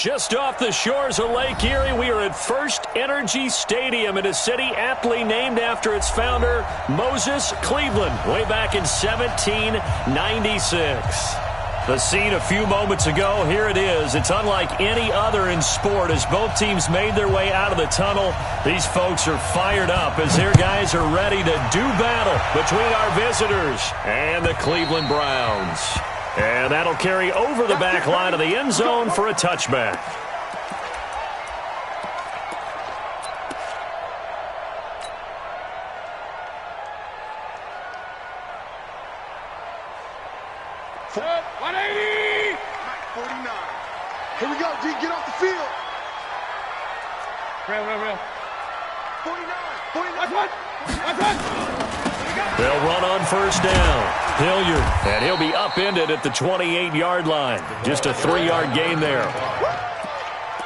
Just off the shores of Lake Erie, we are at First Energy Stadium in a city aptly named after its founder, Moses Cleveland, way back in 1796. The scene a few moments ago, here it is. It's unlike any other in sport as both teams made their way out of the tunnel. These folks are fired up as their guys are ready to do battle between our visitors and the Cleveland Browns. And that'll carry over the back line of the end zone for a touchback. Set, 180! 49. Here we go, D, get off the field. Real. 49. Watch one. They'll run on first down. Hilliard, and he'll be upended at the 28-yard line. Just a 3-yard gain there.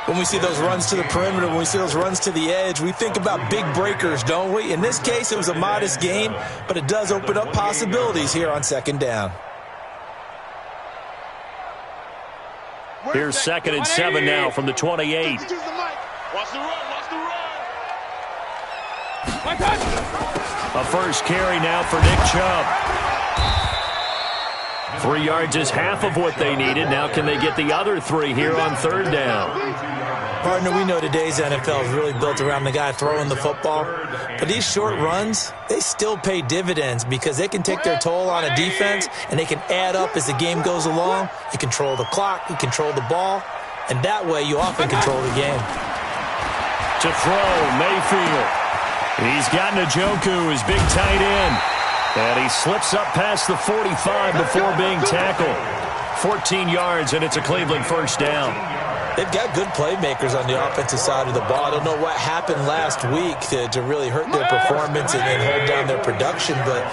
When we see those runs to the perimeter, when we see those runs to the edge, we think about big breakers, don't we? In this case, it was a modest gain, but it does open up possibilities here on second down. Here's 2nd and 7 now from the 28. Watch the run. A first carry now for Nick Chubb. 3 yards is half of what they needed. Now can they get the other 3 here on third down? Partner, we know today's NFL is really built around the guy throwing the football. But these short runs, they still pay dividends because they can take their toll on a defense and they can add up as the game goes along. You control the clock, you control the ball, and that way you often control the game. To throw, Mayfield. He's got Njoku, his big tight end. And he slips up past the 45 before being tackled. 14 yards, and it's a Cleveland first down. They've got good playmakers on the offensive side of the ball. I don't know what happened last week to really hurt their performance and hold down their production, but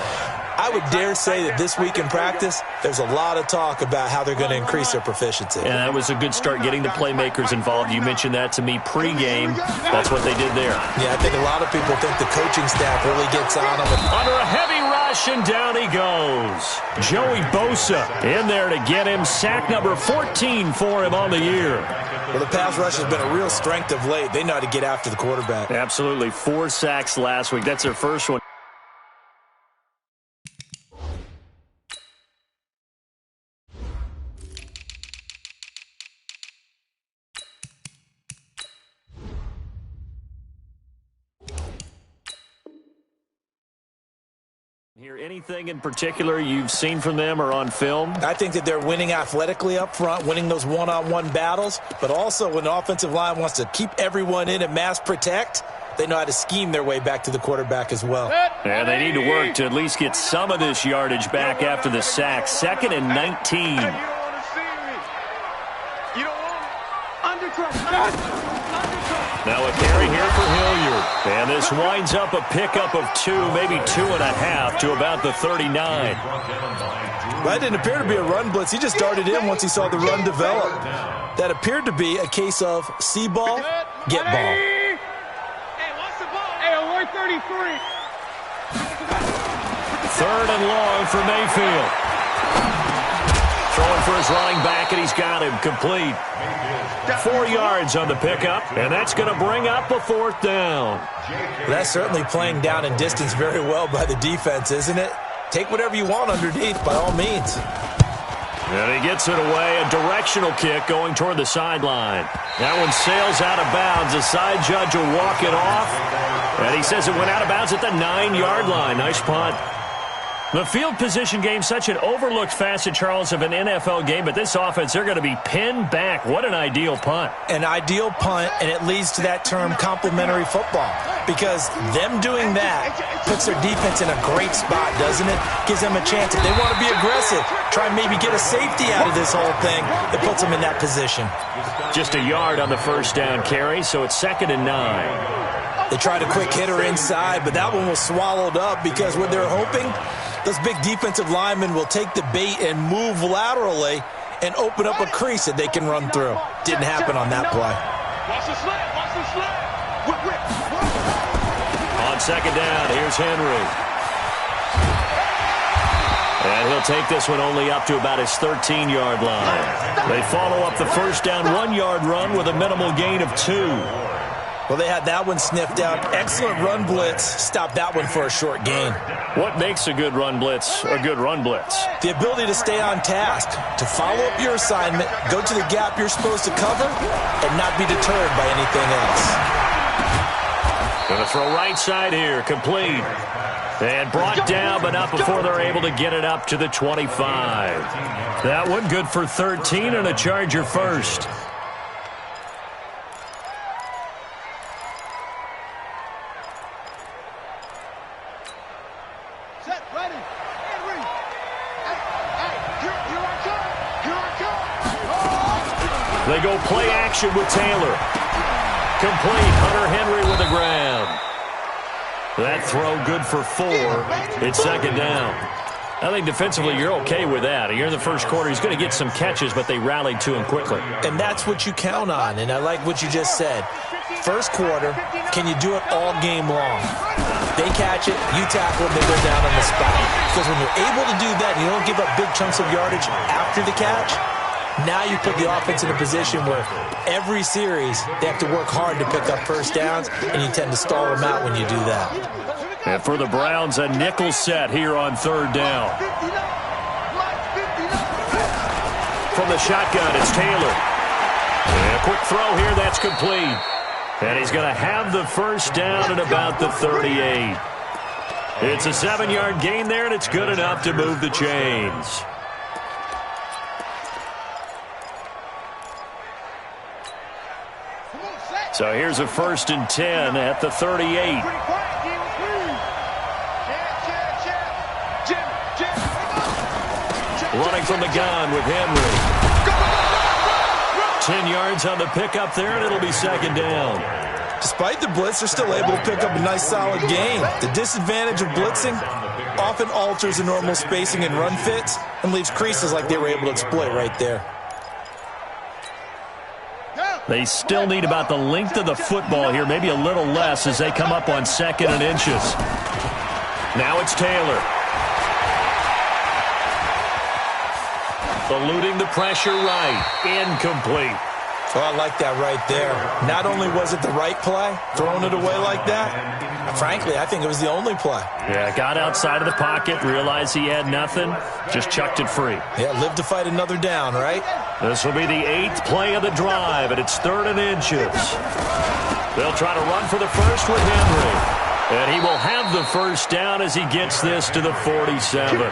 I would dare say that this week in practice, there's a lot of talk about how they're going to increase their proficiency. And that was a good start getting the playmakers involved. You mentioned that to me pregame. That's what they did there. Yeah, I think a lot of people think the coaching staff really gets on them. Under a heavy rush, and down he goes. Joey Bosa in there to get him. Sack number 14 for him on the year. Well, the pass rush has been a real strength of late. They know how to get after the quarterback. Absolutely. 4 sacks last week. That's their first one. Here, anything in particular you've seen from them or on film? I think that they're winning athletically up front, winning those one-on-one battles, but also when the offensive line wants to keep everyone in and mass protect, they know how to scheme their way back to the quarterback as well. And they need to work to at least get some of this yardage back after the sack. 2nd and 19. Now a carry here for Hilliard. And this winds up a pickup of 2, maybe 2.5 to about the 39. That didn't appear to be a run blitz. He just darted in once he saw the run develop. That appered to be a case of see ball, get ball. Hey, what's the ball? Hey, 133. 3rd and long for Mayfield. Throwing for his running back, and he's got him complete. 4 yards on the pickup, and that's going to bring up a 4th down. Well, that's certainly playing down in distance very well by the defense, isn't it? Take whatever you want underneath, by all means. And he gets it away, a directional kick going toward the sideline. That one sails out of bounds. The side judge will walk it off, and he says it went out of bounds at the 9-yard line. Nice punt. The field position game, such an overlooked facet, Charles, of an NFL game, but this offense, they're going to be pinned back. What an ideal punt. An ideal punt, and it leads to that term complementary football, because them doing that puts their defense in a great spot, doesn't it? Gives them a chance. If they want to be aggressive, try and maybe get a safety out of this whole thing, it puts them in that position. Just a yard on the first down carry, so it's 2nd and 9. They tried a quick hitter inside, but that one was swallowed up because what they're hoping, those big defensive linemen will take the bait and move laterally and open up a crease that they can run through. Didn't happen on that play. Watch the slant. On 2nd down, here's Henry. And he'll take this one only up to about his 13-yard line. They follow up the first down 1-yard run with a minimal gain of 2. Well, they had that one sniffed out. Excellent run blitz. Stopped that one for a short gain. What makes a good run blitz a good run blitz? The ability to stay on task, to follow up your assignment, go to the gap you're supposed to cover, and not be deterred by anything else. Going to throw right side here, complete. And brought down, but not before they're able to get it up to the 25. That one good for 13 and a Charger first. Set, ready, and ready. Here I come. They go play action with Taylor. Complete. Hunter Henry with the grab. That throw good for 4. It's second down. I think defensively you're okay with that. Here in the first quarter, he's going to get some catches, but they rallied to him quickly. And that's what you count on, and I like what you just said. First quarter, can you do it all game long? They catch it, you tackle them, they go down on the spot. Because when you're able to do that, you don't give up big chunks of yardage after the catch, now you put the offense in a position where every series they have to work hard to pick up first downs, and you tend to stall them out when you do that. And for the Browns, a nickel set here on third down. From the shotgun, it's Taylor. And a quick throw here, that's complete. And he's going to have the first down at about the 38. It's a 7-yard gain there, and it's good enough to move the chains. So here's a 1st and 10 at the 38. Running from the gun with Henry. 10 yards on the pickup there, and it'll be second down. Despite the blitz, they're still able to pick up a nice solid gain. The disadvantage of blitzing often alters the normal spacing and run fits and leaves creases like they were able to exploit right there. They still need about the length of the football here, maybe a little less as they come up on 2nd and inches. Now it's Taylor. Eluding the pressure right. Incomplete. Oh, I like that right there. Not only was it the right play, throwing it away like that, frankly, I think it was the only play. Yeah, got outside of the pocket, realized he had nothing, just chucked it free. Yeah, live to fight another down, right? This will be the 8th play of the drive, and it's 3rd and inches. They'll try to run for the first with Henry. And he will have the first down as he gets this to the 47.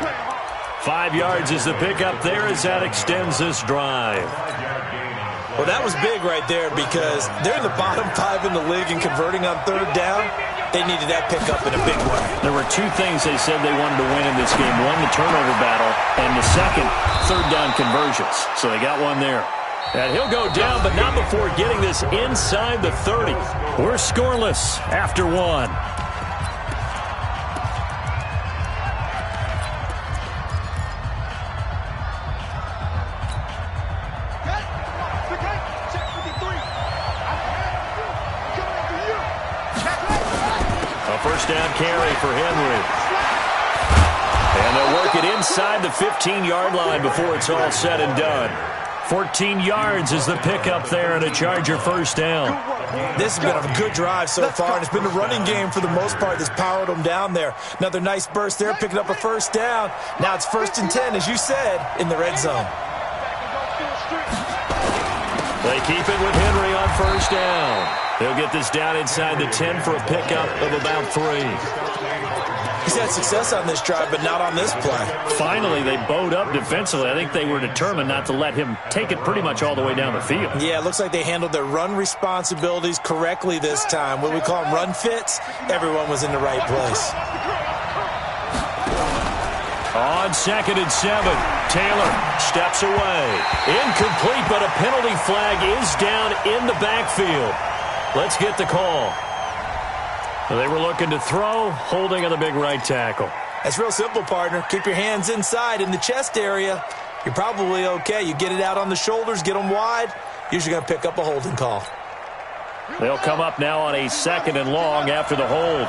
5 yards is the pickup there as that extends this drive. Well, that was big right there because they're in the bottom 5 in the league and converting on 3rd down. They needed that pickup in a big way. There were 2 things they said they wanted to win in this game. One, the turnover battle, and the second, 3rd down conversions. So they got one there. And he'll go down, but not before getting this inside the 30. We're scoreless after 1. First down carry for Henry. And they'll work it inside the 15-yard line before it's all said and done. 14 yards is the pickup there and a Charger first down. This has been a good drive so far, and it's been the running game for the most part that's powered them down there. Another nice burst there, picking up a first down. Now it's 1st and 10, as you said, in the red zone. They keep it with Henry on first down. He'll get this down inside the 10 for a pickup of about 3. He's had success on this drive, but not on this play. Finally, they bowed up defensively. I think they were determined not to let him take it pretty much all the way down the field. Yeah, it looks like they handled their run responsibilities correctly this time. What we call them run fits, everyone was in the right place. On 2nd and 7, Taylor steps away. Incomplete, but a penalty flag is down in the backfield. Let's get the call. They were looking to throw, holding on the big right tackle. That's real simple, partner. Keep your hands inside in the chest area. You're probably okay. You get it out on the shoulders, get them wide, usually going to pick up a holding call. They'll come up now on a 2nd and long after the hold.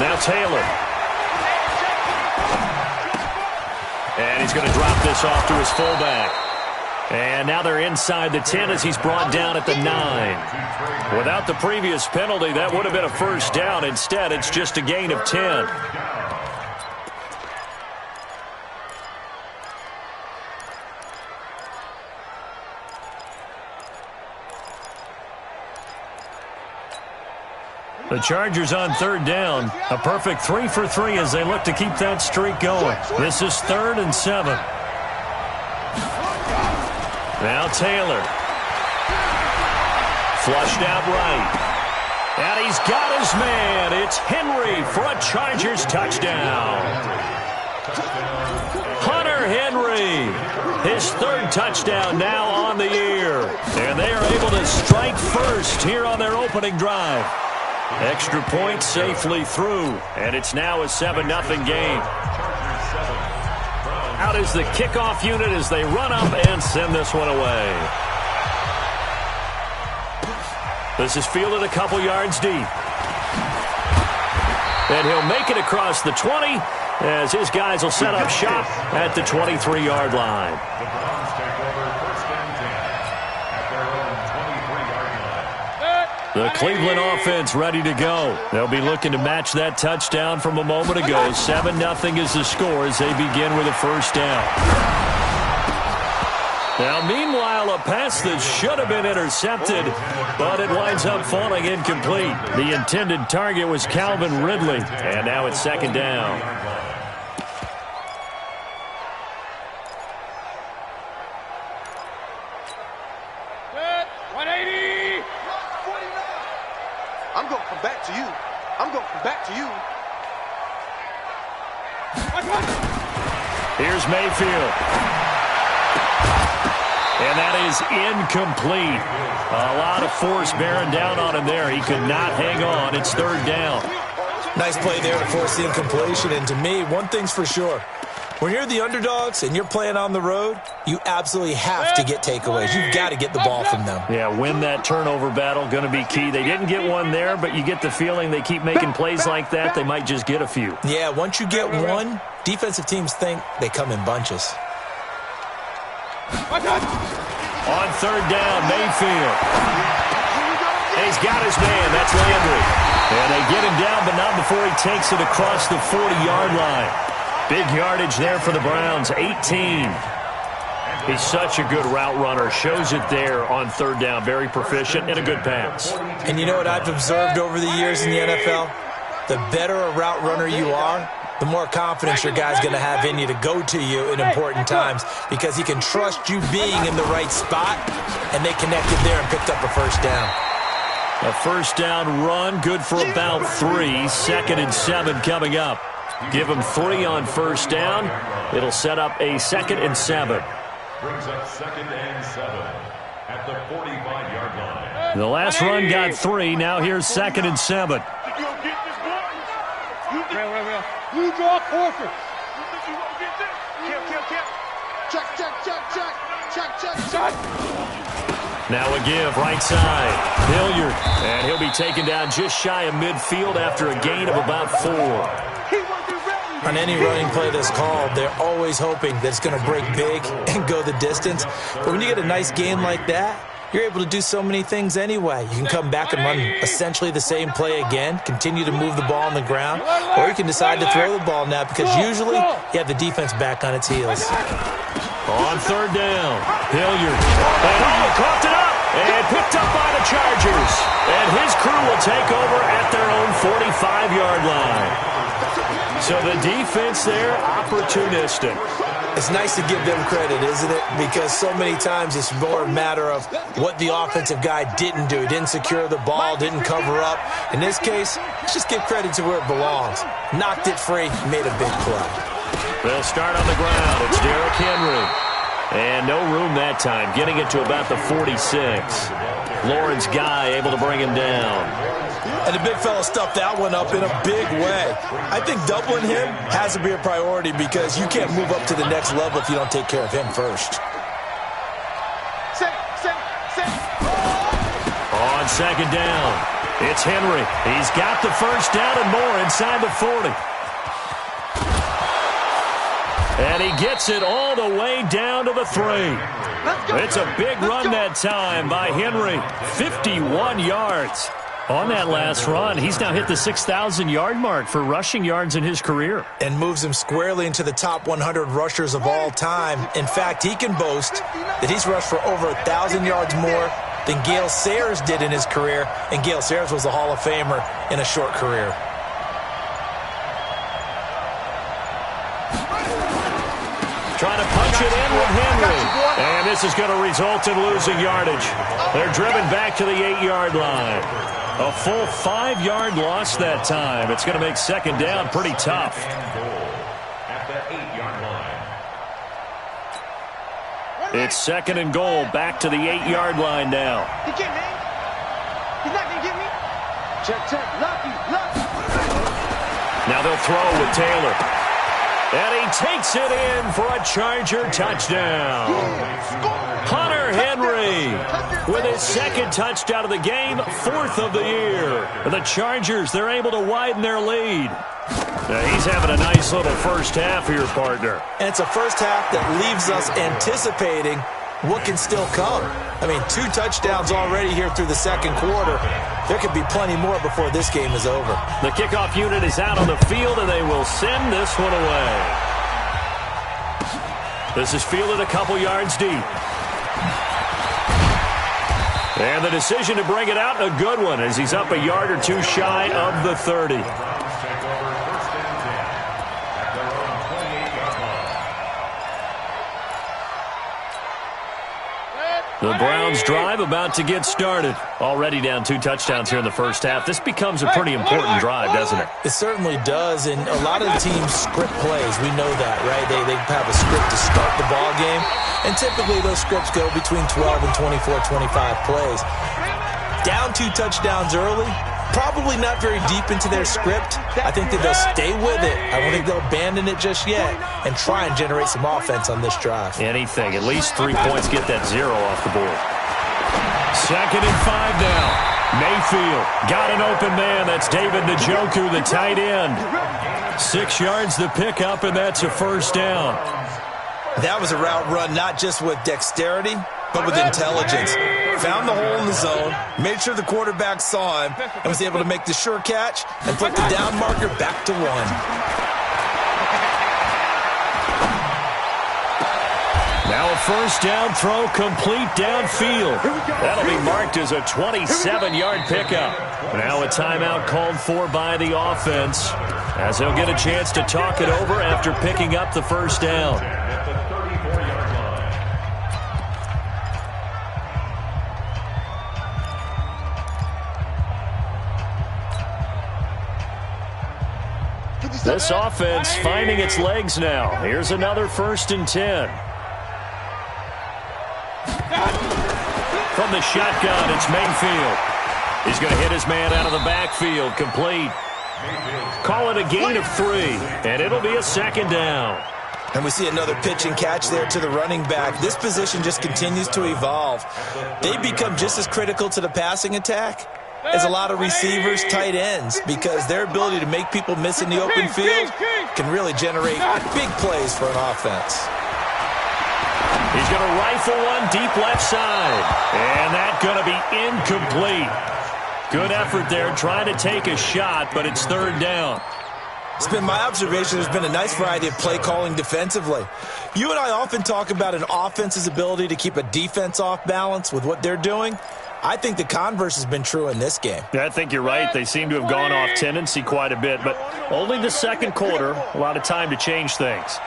Now Taylor. And he's going to drop this off to his fullback. And now they're inside the 10 as he's brought down at the 9. Without the previous penalty, that would have been a first down. Instead, it's just a gain of 10. The Chargers on third down. A perfect 3 for 3 as they look to keep that streak going. This is 3rd and 7. Now Taylor. Flushed out right. And he's got his man. It's Henry for a Chargers touchdown. Hunter Henry. His 3rd touchdown now on the year. And they are able to strike first here on their opening drive. Extra point safely through, and it's now a 7-0 game. Out is the kickoff unit as they run up and send this one away. This is fielded a couple yards deep. And he'll make it across the 20 as his guys will set up shop at the 23-yard line. The Cleveland offense ready to go. They'll be looking to match that touchdown from a moment ago. 7-0 is the score as they begin with a first down. Now, meanwhile, a pass that should have been intercepted, but it winds up falling incomplete. The intended target was Calvin Ridley, and now it's 2nd down. I'm going to come back to you. I'm going to come back to you. Here's Mayfield. And that is incomplete. A lot of force bearing down on him there. He could not hang on. It's 3rd down. Nice play there to force the incompletion. And to me, one thing's for sure. When you're the underdogs and you're playing on the road, you absolutely have to get takeaways. You've got to get the ball from them. Yeah, win that turnover battle, going to be key. They didn't get one there, but you get the feeling they keep making plays like that, they might just get a few. Yeah, once you get one, defensive teams think they come in bunches. On 3rd down, Mayfield. He's got his man. That's Landry. And they get him down, but not before he takes it across the 40-yard line. Big yardage there for the Browns, 18. He's such a good route runner. Shows it there on 3rd down. Very proficient and a good pass. And you know what I've observed over the years in the NFL? The better a route runner you are, the more confidence your guy's going to have in you to go to you in important times because he can trust you being in the right spot, and they connected there and picked up a first down. A first down run, good for about 3. 2nd and 7 coming up. Give him 3 on first down. It'll set up a 2nd and 7. Brings up 2nd and 7 at the 45-yard line. The last run got 3. Now here's 2nd and 7. You draw Horford. Check. Now a give, right side. Hilliard, and he'll be taken down just shy of midfield after a gain of about 4. On any running play that's called, they're always hoping that it's going to break big and go the distance. But when you get a nice game like that, you're able to do so many things anyway. You can come back and run essentially the same play again, continue to move the ball on the ground, or you can decide to throw the ball now because usually you have the defense back on its heels. On 3rd down, Hilliard. And coughed it up and picked up by the Chargers. And his crew will take over at their own 45-yard line. So the defense there, opportunistic. It's nice to give them credit, isn't it? Because so many times it's more a matter of what the offensive guy didn't do. He didn't secure the ball, didn't cover up. In this case, let's just give credit to where it belongs. Knocked it free, made a big play. They'll start on the ground. It's Derrick Henry. And no room that time, getting it to about the 46. Lawrence Guy able to bring him down. And the big fella stuffed that one up in a big way. I think doubling him has to be a priority because you can't move up to the next level if you don't take care of him first. On 2nd down, It's Henry. He's got the first down and more inside the 40. And he gets it all the way down to the 3. It's a big run that time by Henry. 51 yards. On that last run, he's now hit the 6,000-yard mark for rushing yards in his career. And moves him squarely into the top 100 rushers of all time. In fact, he can boast that he's rushed for over 1,000 yards more than Gale Sayers did in his career, and Gale Sayers was a Hall of Famer in a short career. Trying to punch it in with Henry. And this is going to result in losing yardage. They're driven back to the 8-yard line. A full 5-yard loss that time. It's going to make second down pretty tough. At the 8-yard line. It's second and goal, back to the 8-yard line now. He can't hang. He's not going to get me. Check. Lucky. Now they'll throw with Taylor. And he takes it in for a Charger touchdown. Hunter Henry with his second touchdown of the game, 4th of the year. The Chargers, they're able to widen their lead. Now he's having a nice little first half here, partner. And it's a first half that leaves us anticipating what can still come. I mean, 2 touchdowns already here through the second quarter. There could be plenty more before this game is over. The kickoff unit is out on the field, and they will send this one away. This is fielded a couple yards deep. And the decision to bring it out, a good one, as he's up a yard or 2 shy of the 30. The Browns drive about to get started. Already down 2 touchdowns here in the first half. This becomes a pretty important drive, doesn't it? It certainly does, and a lot of the teams script plays. We know that, right? They have a script to start the ball game, and typically those scripts go between 12 and 24, 25 plays. Down 2 touchdowns early, probably not very deep into their script. I think that they'll stay with it. I don't think they'll abandon it just yet and try and generate some offense on this drive. Anything. At least 3 points, get that 0 off the board. Second and 5 now. Mayfield got an open man. That's David Njoku, the tight end. 6 yards to pick up, and that's a first down. That was a route run not just with dexterity, but with intelligence. Found the hole in the zone, made sure the quarterback saw him, and was able to make the sure catch and put the down marker back to 1. Now a first down throw complete downfield. That'll be marked as a 27-yard pickup. Now a timeout called for by the offense, as they'll get a chance to talk it over after picking up the first down. This offense finding its legs now. Here's another 1st and 10. From the shotgun, it's Mayfield. He's going to hit his man out of the backfield, complete. Call it a gain of 3, and it'll be a second down. And we see another pitch and catch there to the running back. This position just continues to evolve. They become just as critical to the passing attack as a lot of receivers, tight ends, because their ability to make people miss in the open field can really generate big plays for an offense. He's going to rifle one deep left side, and that's going to be incomplete. Good effort there trying to take a shot, but it's 3rd down. It's been my observation there's been a nice variety of play calling defensively. You and I often talk about an offense's ability to keep a defense off balance with what they're doing. I think the converse has been true in this game. Yeah, I think you're right. They seem to have gone off tendency quite a bit, but only the second quarter, a lot of time to change things.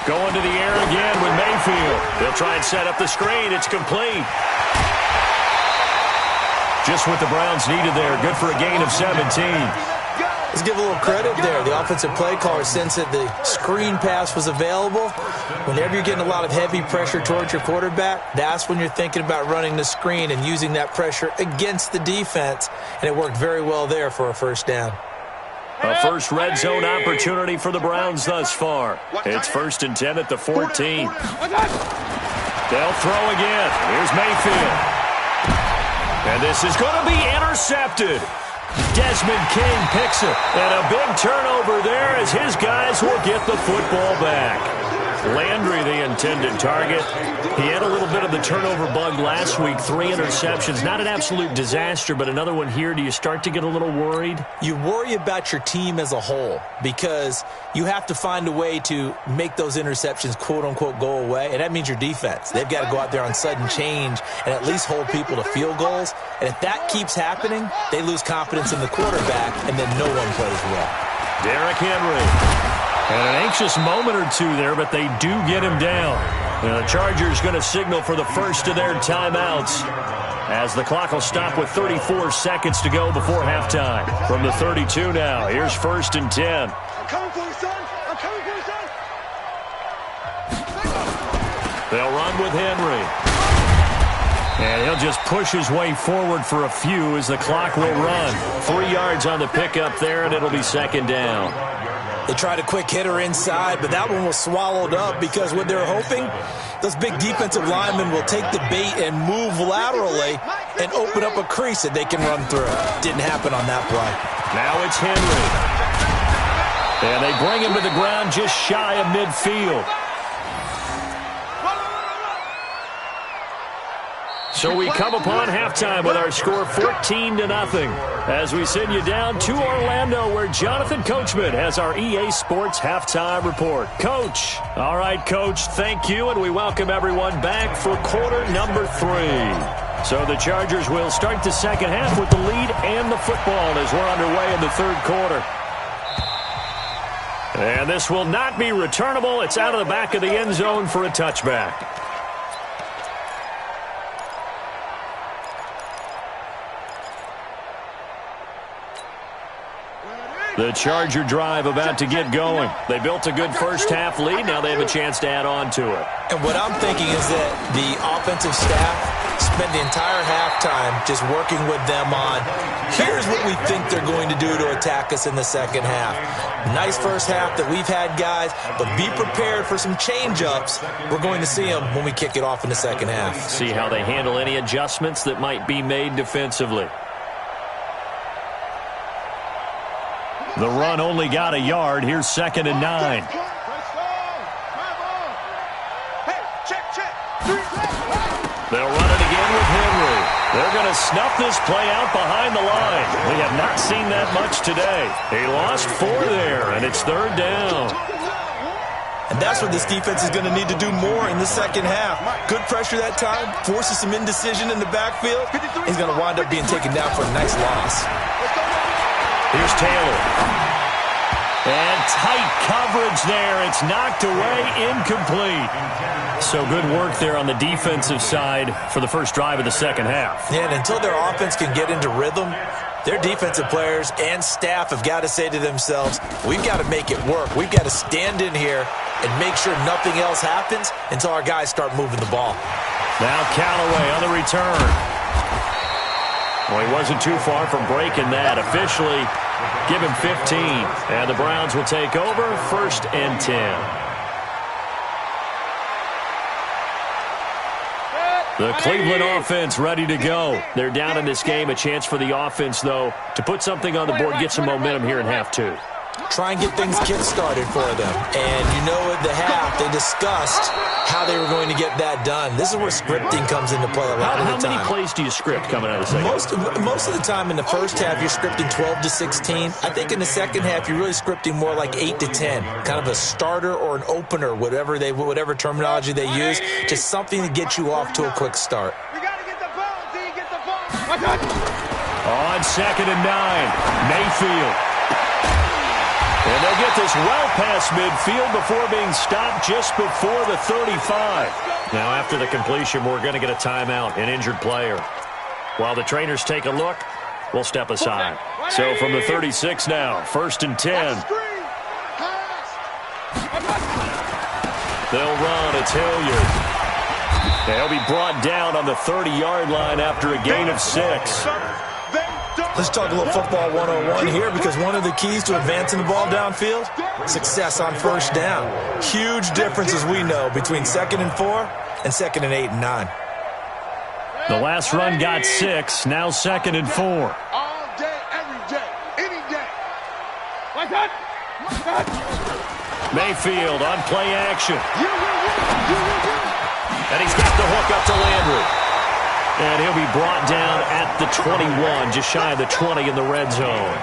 Going to the air again with Mayfield. They'll try and set up the screen. It's complete. Just what the Browns needed there. Good for a gain of 17. Let's give a little credit there. The offensive play caller sensed that the screen pass was available. Whenever you're getting a lot of heavy pressure towards your quarterback, that's when you're thinking about running the screen and using that pressure against the defense. And it worked very well there for a first down. A first red zone opportunity for the Browns thus far. It's 1st and 10 at the 14. They'll throw again. Here's Mayfield. And this is going to be intercepted. Desmond King picks it. And a big turnover there as his guys will get the football back. Landry, the intended target. He had a little bit of the turnover bug last week. 3 interceptions. Not an absolute disaster, but another one here. Do you start to get a little worried? You worry about your team as a whole because you have to find a way to make those interceptions, quote-unquote, go away, and that means your defense. They've got to go out there on sudden change and at least hold people to field goals, and if that keeps happening, they lose confidence in the quarterback, and then no one plays well. Derrick Henry. And an anxious moment or two there, but they do get him down. And the Chargers going to signal for the first of their timeouts as the clock will stop with 34 seconds to go before halftime. From the 32 now, here's 1st and 10. I'm coming for you, son. I'm coming for you, son. They'll run with Henry. And he'll just push his way forward for a few as the clock will run. 3 yards on the pickup there, and it'll be 2nd down. They tried a quick hitter inside, but that one was swallowed up because what they're hoping, those big defensive linemen will take the bait and move laterally and open up a crease that they can run through. Didn't happen on that play. Now it's Henry. And they bring him to the ground just shy of midfield. So we come upon halftime with our score 14-0 as we send you down to Orlando where Jonathan Coachman has our EA Sports halftime report. Coach. All right, Coach, thank you, and we welcome everyone back for quarter number 3. So the Chargers will start the second half with the lead and the football as we're underway in the 3rd quarter. And this will not be returnable. It's out of the back of the end zone for a touchback. The Charger drive about to get going. They built a good first-half lead. Now they have a chance to add on to it. And what I'm thinking is that the offensive staff spent the entire halftime just working with them on, here's what we think they're going to do to attack us in the second half. Nice first half that we've had, guys, but be prepared for some change-ups. We're going to see them when we kick it off in the second half. See how they handle any adjustments that might be made defensively. The run only got a yard. Here's 2nd and 9. They'll run it again with Henry. They're going to snuff this play out behind the line. We have not seen that much today. He lost 4 there, and it's 3rd down. And that's what this defense is going to need to do more in the second half. Good pressure that time, forces some indecision in the backfield. He's going to wind up being taken down for a nice loss. Here's Taylor. And tight coverage there. It's knocked away, incomplete. So good work there on the defensive side for the first drive of the second half. Yeah, and until their offense can get into rhythm, their defensive players and staff have got to say to themselves, we've got to make it work. We've got to stand in here and make sure nothing else happens until our guys start moving the ball. Now Callaway on the return. Well, he wasn't too far from breaking that. Officially, give him 15. And the Browns will take over 1st and 10. The Cleveland offense ready to go. They're down in this game. A chance for the offense, though, to put something on the board, get some momentum here in half 2. Try and get things kick-started for them. And you know at the half, they discussed how they were going to get that done. This is where scripting comes into play a lot of the time. How many plays do you script coming out of the second half? Most of the time in the first half, you're scripting 12 to 16. I think in the second half, you're really scripting more like 8 to 10. Kind of a starter or an opener, whatever terminology they use. Just something to get you off to a quick start. We got to get the ball, D. Get the ball. On 2nd and 9, Mayfield. And they'll get this well past midfield before being stopped just before the 35. Now, after the completion, we're going to get a timeout, an injured player. While the trainers take a look, we'll step aside. So from the 36 now, 1st and 10. They'll run. It's Hilliard. They'll be brought down on the 30-yard line after a gain of 6. Let's talk a little football 101 here, because one of the keys to advancing the ball downfield, success on first down. Huge difference, as we know, between 2nd and 4 and 2nd and 8 and 9. The last run got 6, now 2nd and 4. All day, every day, any day. Mayfield on play action. And he's got the hook up to Landry. And he'll be brought down at the 21, just shy of the 20 in the red zone.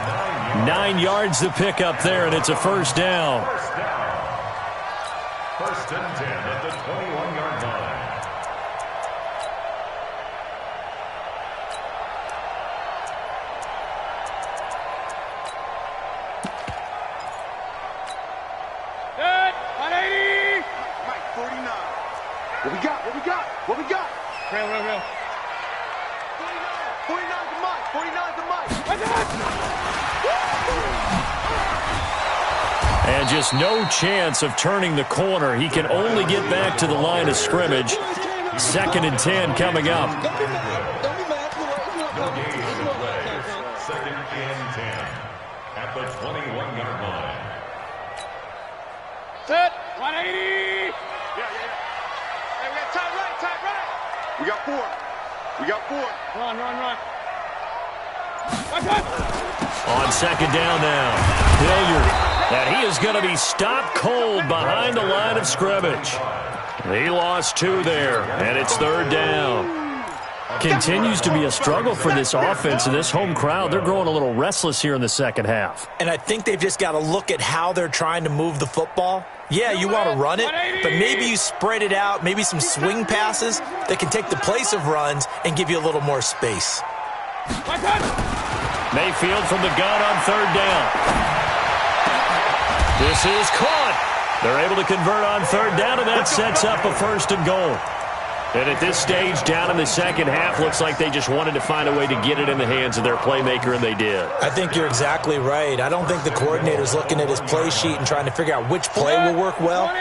9 yards to pick up there, and it's a first down. First and 10 at the 21-yard line. Mike, 49. What we got? What we got? What we got? Real. 49 to Mike. 49 to Mike. And just no chance of turning the corner. He can only get back to the line of scrimmage. 2nd and 10 coming up. No gain on the play. 2nd and 10 at the 21-yard line. Set. 180. Yeah. Hey, we got tight right. We got 4. Run. On 2nd down now. Hilliard. And he is going to be stopped cold behind the line of scrimmage. He lost 2 there, and it's 3rd down. Continues to be a struggle for this offense and this home crowd. They're growing a little restless here in the second half. And I think they've just got to look at how they're trying to move the football. Yeah, you want to run it, but maybe you spread it out, maybe some swing passes that can take the place of runs and give you a little more space. Mayfield from the gun on 3rd down. This is caught. They're able to convert on 3rd down, and that sets up a 1st and goal. And at this stage, down in the second half, looks like they just wanted to find a way to get it in the hands of their playmaker, and they did. I think you're exactly right. I don't think the coordinator's looking at his play sheet and trying to figure out which play will work well.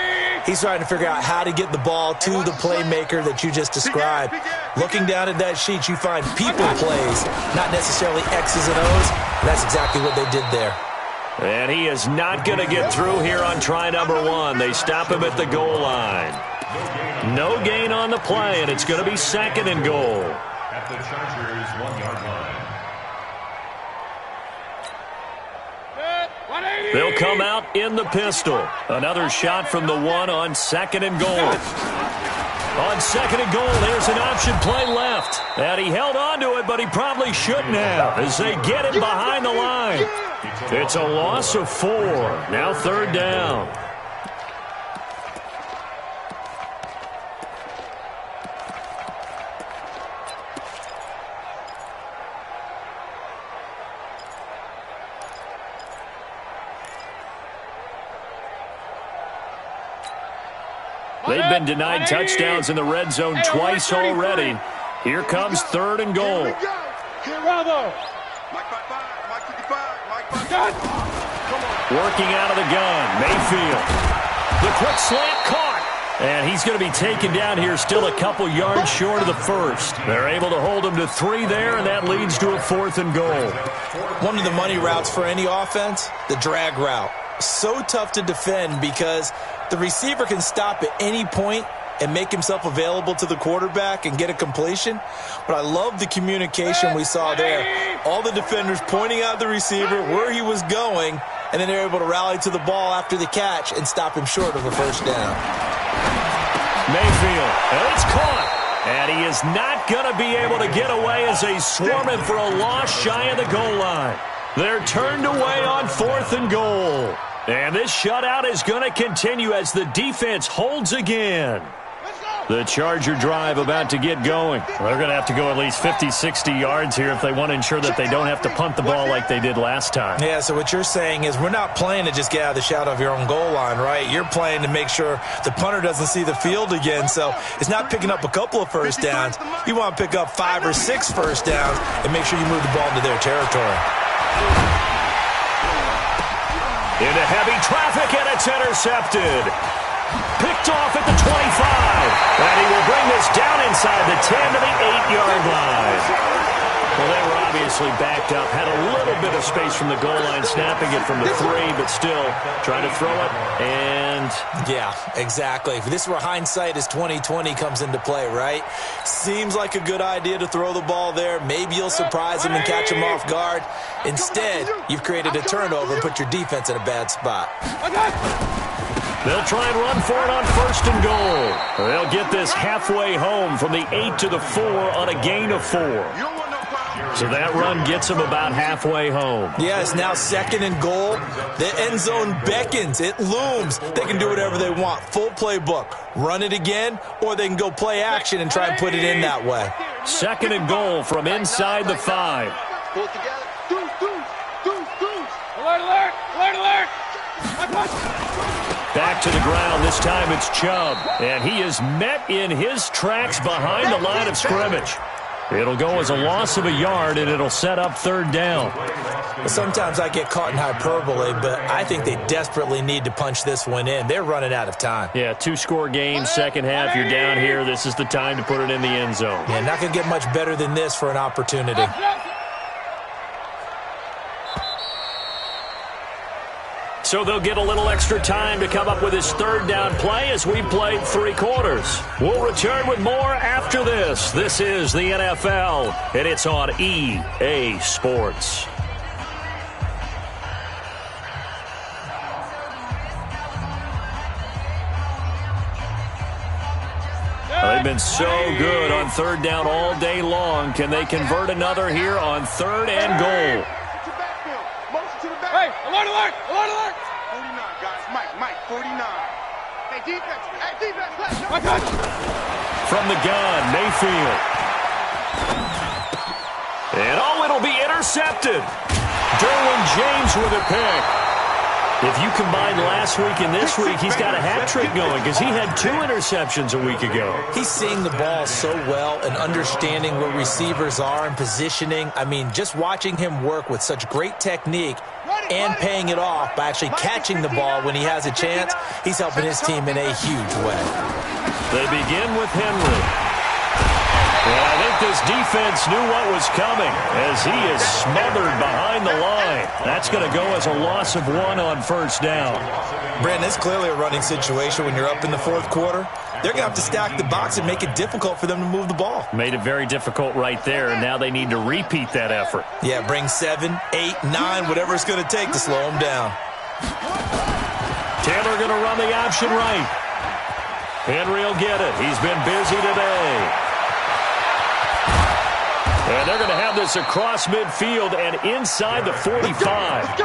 He's trying to figure out how to get the ball to the playmaker that you just described. Looking down at that sheet, you find people plays, not necessarily X's and O's. That's exactly what they did there. And he is not going to get through here on try number 1. They stop him at the goal line. No gain on the play, and it's going to be 2nd and goal. At the Chargers' 1-yard line. They'll come out in the pistol. Another shot from the 1 on 2nd and goal. On 2nd and goal, there's an option play left. And he held on to it, but he probably shouldn't have as they get him behind the line. It's a loss of 4. Now 3rd down. They've been denied touchdowns in the red zone twice already. Here comes 3rd and goal. Bravo. Mike 55, Mike 55, Mike 55. Working out of the gun, Mayfield. The quick slant caught. And he's going to be taken down here still a couple yards short of the 1st. They're able to hold him to 3 there, and that leads to a 4th and goal. One of the money routes for any offense, the drag route. So tough to defend because the receiver can stop at any point and make himself available to the quarterback and get a completion. But I love the communication we saw there. All the defenders pointing out the receiver, where he was going, and then they're able to rally to the ball after the catch and stop him short of a 1st down. Mayfield, and it's caught. And he is not going to be able to get away as they swarm him for a loss shy of the goal line. They're turned away on 4th and goal. And this shutout is going to continue as the defense holds again. The Charger drive about to get going. They're going to have to go at least 50, 60 yards here if they want to ensure that they don't have to punt the ball like they did last time. Yeah, so what you're saying is we're not playing to just get out of the shadow of your own goal line, right? You're playing to make sure the punter doesn't see the field again. So it's not picking up a couple of 1st downs. You want to pick up 5 or 6 1st downs and make sure you move the ball into their territory. Into heavy traffic, and it's intercepted. Picked off at the 25. And he will bring this down inside the 10 to the 8-yard line. Well, they were obviously backed up, had a little bit of space from the goal line, snapping it from the 3, but still trying to throw it, and... Yeah, exactly. This is where hindsight is 20/20 comes into play, right? Seems like a good idea to throw the ball there. Maybe you'll surprise him and catch him off guard. Instead, you've created a turnover and put your defense in a bad spot. They'll try and run for it on 1st and goal. They'll get this halfway home from the 8 to the 4 on a gain of 4. So that run gets them about halfway home. Yeah, it's now 2nd and goal. The end zone beckons. It looms. They can do whatever they want. Full playbook. Run it again, or they can go play action and try and put it in that way. 2nd and goal from inside the 5. Pull it together. Deuce. Alert, alert! Alert, alert! Back to the ground. This time it's Chubb. And he is met in his tracks behind the line of scrimmage. It'll go as a loss of a yard, and it'll set up 3rd down. Sometimes I get caught in hyperbole, but I think they desperately need to punch this one in. They're running out of time. Yeah, 2-score game, second half. You're down here. This is the time to put it in the end zone. Yeah, not going to get much better than this for an opportunity. So they'll get a little extra time to come up with his 3rd down play as we played 3 quarters. We'll return with more after this. This is the NFL, and it's on EA Sports. They've been so good on 3rd down all day long. Can they convert another here on 3rd and goal? Hey, alert, alert! Alert, alert! 49, guys. Mike, 49. Hey, defense, let's go. From the gun, Mayfield. And it'll be intercepted. Derwin James with a pick. If you combine last week and this week, he's got a hat trick going because he had 2 interceptions a week ago. He's seeing the ball so well and understanding where receivers are and positioning. I mean, just watching him work with such great technique and paying it off by actually catching the ball when he has a chance, he's helping his team in a huge way. They begin with Henry. And I think this defense knew what was coming as he is smothered behind the line. That's going to go as a loss of 1 on 1st down. Brandon, it's clearly a running situation when you're up in the 4th quarter. They're going to have to stack the box and make it difficult for them to move the ball. Made it very difficult right there, and now they need to repeat that effort. Yeah, bring 7, 8, 9, whatever it's going to take to slow them down. Taylor going to run the option right. Henry will get it. He's been busy today. And they're going to have this across midfield and inside the 45.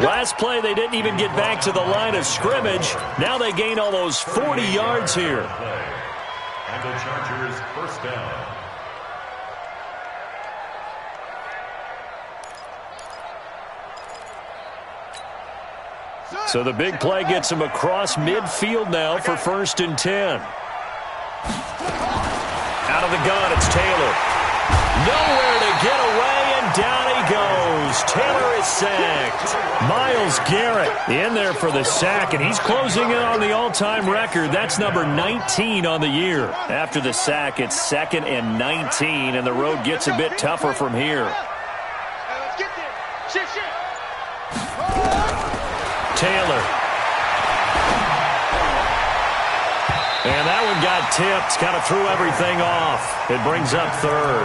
Last play, they didn't even get back to the line of scrimmage. Now they gain almost 40 yards here. And the Chargers 1st down. So the big play gets them across midfield now for 1st and 10. Out of the gun, it's Taylor. Nowhere to get away, and down he goes. Taylor is sacked. Myles Garrett in there for the sack, and he's closing in on the all-time record. That's number 19 on the year. After the sack, it's 2nd and 19, and the road gets a bit tougher from here. Let's get there. Shit. Taylor. And that one got tipped. Kind of threw everything off. It brings up 3rd.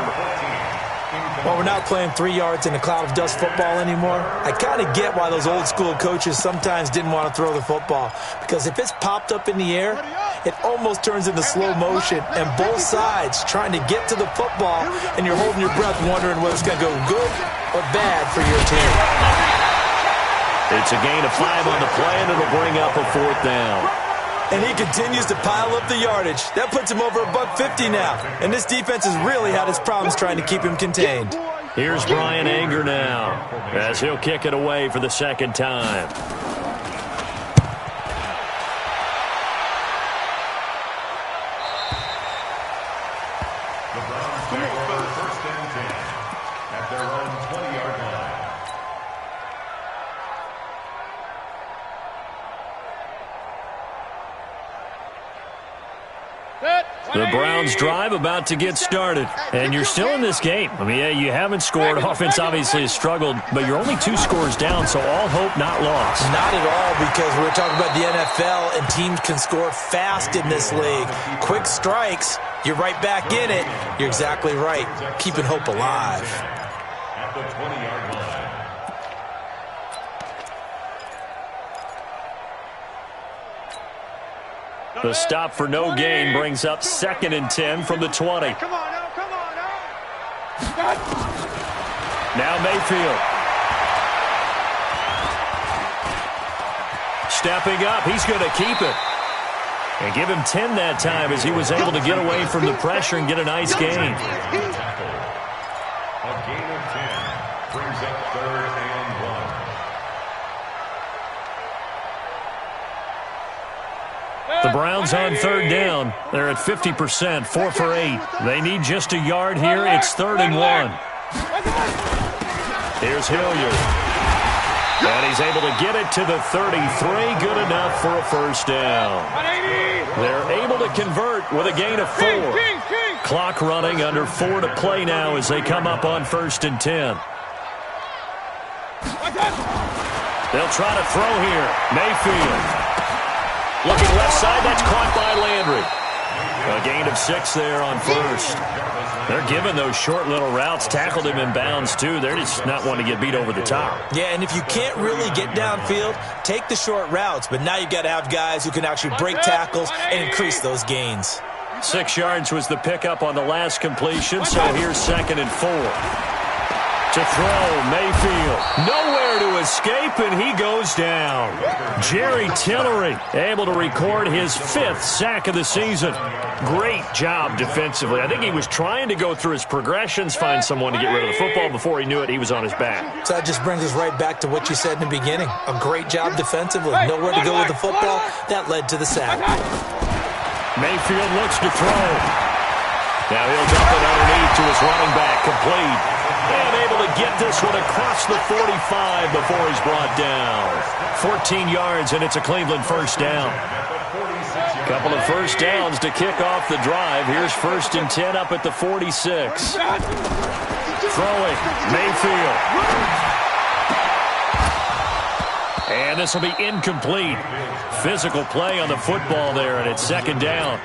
Well, we're not playing 3 yards in a cloud of dust football anymore. I kind of get why those old school coaches sometimes didn't want to throw the football. Because if it's popped up in the air, it almost turns into slow motion. And both sides trying to get to the football, and you're holding your breath wondering whether it's going to go good or bad for your team. It's a gain of 5 on the play, and it'll bring up a 4th down. And he continues to pile up the yardage. That puts him over $150 now. And this defense has really had its problems trying to keep him contained. Here's Brian Anger now as he'll kick it away for the 2nd time. The Browns take over 1st and 10 at their own 20-yard line. Set. The Browns drive about to get started. And you're still in this game. I mean, yeah, you haven't scored. Offense obviously has struggled, but you're only 2 scores down, so all hope not lost. Not at all, because we're talking about the NFL, and teams can score fast in this league. Quick strikes, you're right back in it. You're exactly right. Keeping hope alive. At the 20-yard line. The stop for no gain brings up 2nd and 10 from the 20. Come on now, come on now. Now Mayfield. Stepping up, he's going to keep it. And give him 10 that time as he was able to get away from the pressure and get a nice gain. A gain of 10 brings up 3rd and 1. The Browns on 3rd down. They're at 50%, 4 for 8. They need just a yard here. It's 3rd and 1. Here's Hilliard. And he's able to get it to the 33. Good enough for a first down. They're able to convert with a gain of 4. Clock running, under 4 to play now as they come up on 1st and 10. They'll try to throw here. Mayfield. Looking left side, that's caught by Landry. A gain of 6 there on 1st. They're giving those short little routes. Tackled him in bounds, too. They're just not wanting to get beat over the top. Yeah, and if you can't really get downfield, take the short routes. But now you've got to have guys who can actually break tackles and increase those gains. 6 yards was the pickup on the last completion, so here's 2nd and 4. To throw, Mayfield. Nowhere to escape, and he goes down. Jerry Tillery able to record his 5th sack of the season. Great job defensively. I think he was trying to go through his progressions, find someone to get rid of the football. Before he knew it, he was on his back. So that just brings us right back to what you said in the beginning. A great job defensively. Nowhere to go with the football. That led to the sack. Mayfield looks to throw. Now he'll dump it underneath to his running back, complete. And able to get this one across the 45 before he's brought down. 14 yards, and it's a Cleveland first down. Couple of first downs to kick off the drive. Here's 1st and 10 up at the 46. Throwing, Mayfield. And this will be incomplete. Physical play on the football there, and it's 2nd down.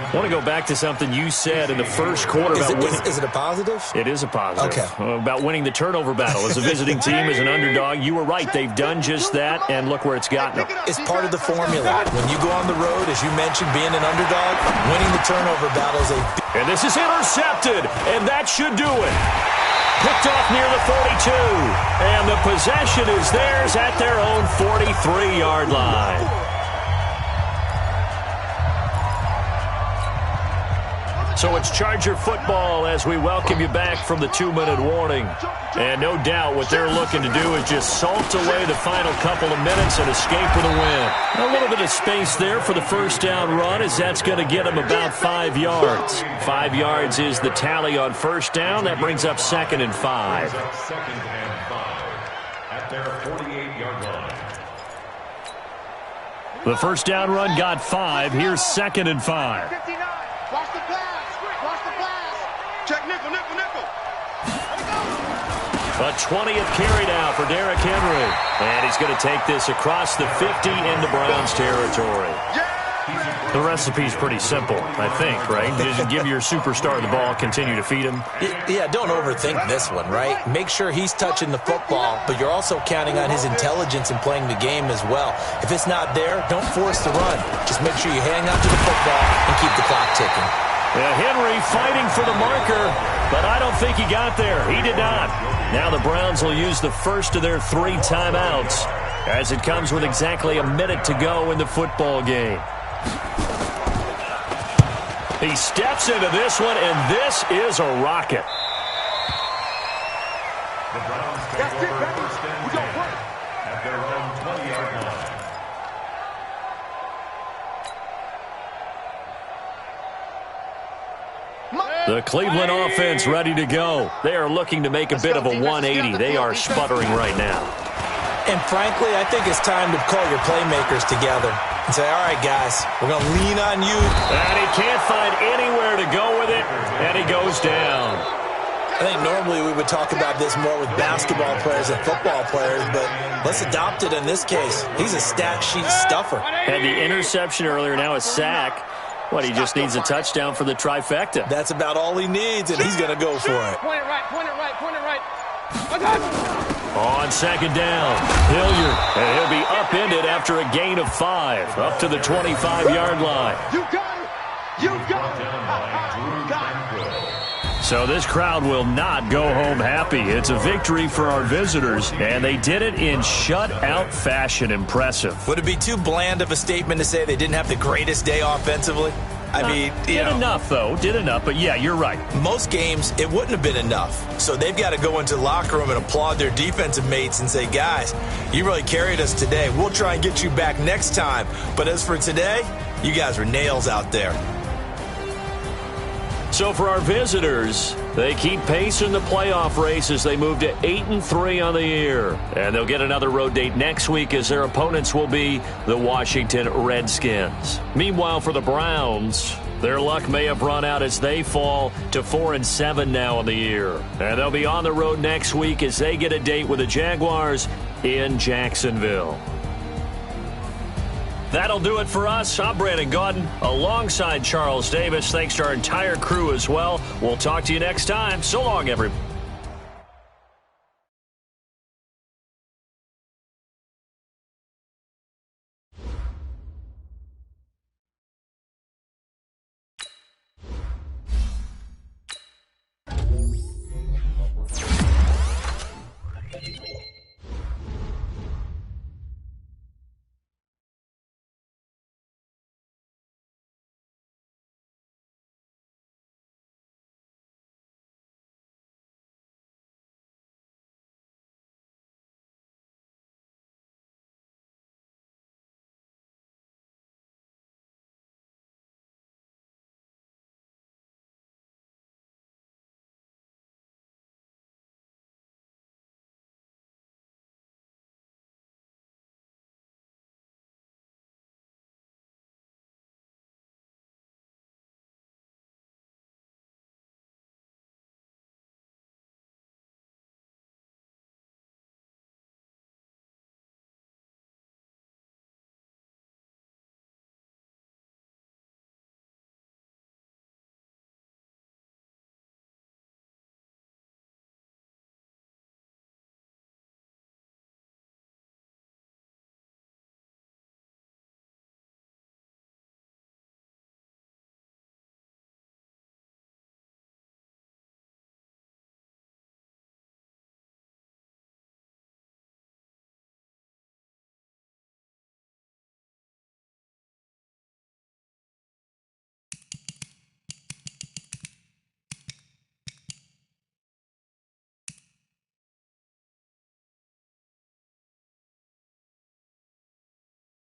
I want to go back to something you said in the first quarter about winning. Is it a positive? It is a positive. Okay. About winning the turnover battle. As a visiting team, as an underdog, you were right. They've done just that, and look where it's gotten them. It's part of the formula. When you go on the road, as you mentioned, being an underdog, winning the turnover battle is a... And this is intercepted, and that should do it. Picked off near the 42, and the possession is theirs at their own 43-yard line. So it's Charger football as we welcome you back from the 2-minute warning. And no doubt what they're looking to do is just salt away the final couple of minutes and escape with a win. A little bit of space there for the first down run, as that's going to get them about 5 yards. 5 yards is the tally on first down. That brings up 2nd and 5. 2nd and 5 at their 48-yard line. The first down run got 5. Here's 2nd and 5. 59. Watch the pass. Watch the pass. Check nickel, nickel, nickel. A 20th carry now for Derrick Henry. And he's going to take this across the 50 into Browns territory. The recipe's pretty simple, I think, right? Just give your superstar the ball, continue to feed him. Yeah, don't overthink this one, right? Make sure he's touching the football, but you're also counting on his intelligence in playing the game as well. If it's not there, don't force the run. Just make sure you hang on to the football and keep the clock ticking. Yeah, Henry fighting for the marker, but I don't think he got there. He did not. Now the Browns will use the first of their 3 timeouts as it comes with exactly a minute to go in the football game. He steps into this one, and this is a rocket. The Browns take over 1st and 10 at their own 20-yard line. The Cleveland offense ready to go. They are looking to make a bit of a 180. They are sputtering right now. And frankly, I think it's time to call your playmakers together. and say, all right, guys, we're going to lean on you. And he can't find anywhere to go with it, and he goes down. I think normally we would talk about this more with basketball players and football players, but let's adopt it in this case. He's a stat sheet stuffer. Had the interception earlier, now a sack. What, he just needs a touchdown for the trifecta. That's about all he needs, and he's going to go for it. Point it right, point it right, point it right. On second down, Hilliard, and he'll be upended after a gain of 5, up to the 25-yard line. You got it! You got it! Got it! So this crowd will not go home happy. It's a victory for our visitors, and they did it in shutout fashion. Impressive. Would it be too bland of a statement to say they didn't have the greatest day offensively? I mean, did enough, though. Did enough, but yeah, you're right. Most games, it wouldn't have been enough. So they've got to go into the locker room and applaud their defensive mates and say, guys, you really carried us today. We'll try and get you back next time. But as for today, you guys were nails out there. So for our visitors, they keep pace in the playoff race as they move to 8-3 on the year. And they'll get another road date next week as their opponents will be the Washington Redskins. Meanwhile, for the Browns, their luck may have run out as they fall to 4-7 now on the year. And they'll be on the road next week as they get a date with the Jaguars in Jacksonville. That'll do it for us. I'm Brandon Gaudin alongside Charles Davis. Thanks to our entire crew as well. We'll talk to you next time. So long, everybody.